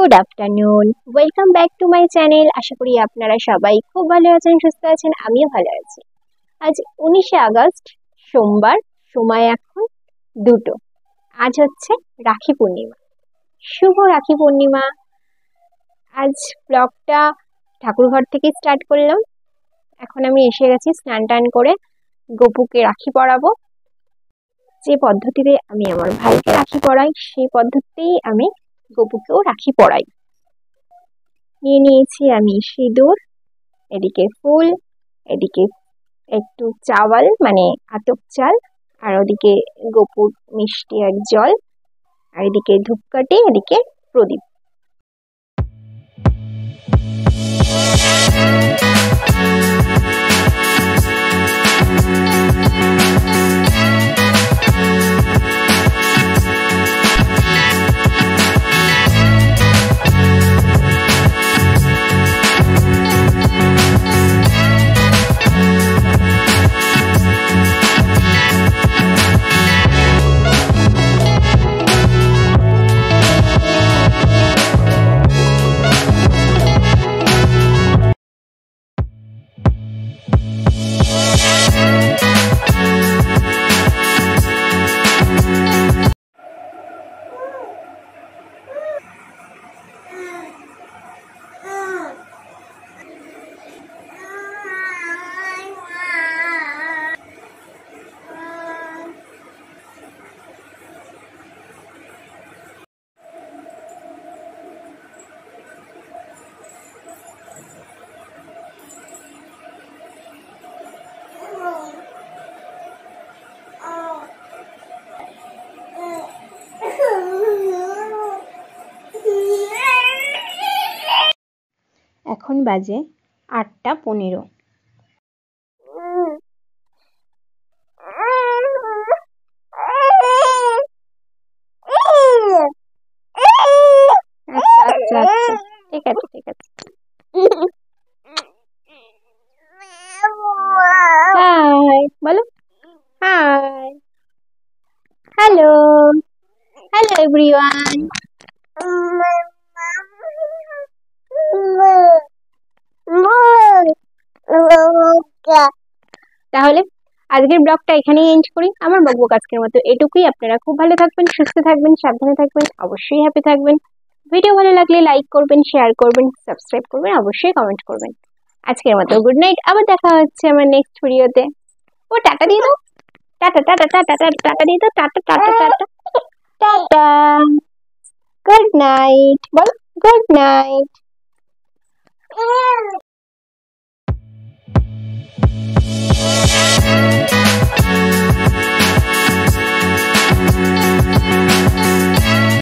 Good afternoon, welcome back to my channel. আশা করি আপনারা সবাই খুব ভালো আছেন, সুস্থ আছেন। আমিও ভালো আছি। আজ 19শে আগস্ট, সোমবার, সময় এখন 2টো। আজ হচ্ছে রাখি পূর্ণিমা। শুভ রাখি পূর্ণিমা। আজ ব্লগটা ঠাকুরঘর থেকে স্টার্ট করলাম। এখন আমি এসে গেছি স্নান টান করে গপুকে রাখি পরাবো। যে পদ্ধতিতে আমি আমার ভাইকে রাখি পরাই সেই পদ্ধতিতেই আমি গপুকেও রাখি পরাই। নিয়ে নিয়েছি আমি সিঁদুর, এদিকে ফুল, এদিকে একটু চাওয়াল মানে আতপ চাল, আর ওদিকে গপুর মিষ্টি আর জল, আর এদিকে ধূপকাঠি, এদিকে প্রদীপ। এখন বাজে 8টা 15। আচ্ছা আচ্ছা আচ্ছা, ঠিক আছে ঠিক আছে। হাই বলো। Hi, hello, hello everyone. তাহলে আজকের ব্লগটা এখানেই এন্ড করি। আমার বকবক আজকের মতো এটুকুই। আপনারা খুব ভালো থাকবেন, সুস্থ থাকবেন, সাবধানে থাকবেন, অবশ্যই হ্যাপি থাকবেন। ভিডিও ভালো লাগলে লাইক করবেন, শেয়ার করবেন, সাবস্ক্রাইব করবেন, অবশ্যই কমেন্ট করবেন। আজকের মতো গুড নাইট। আবার দেখা হচ্ছে আমার নেক্সট ভিডিওতে। ও টাটা দিয়ে দাও, tata tata tata tata tata দিয়ে দাও, tata tata tata tata. Good night বল, গুড নাইট।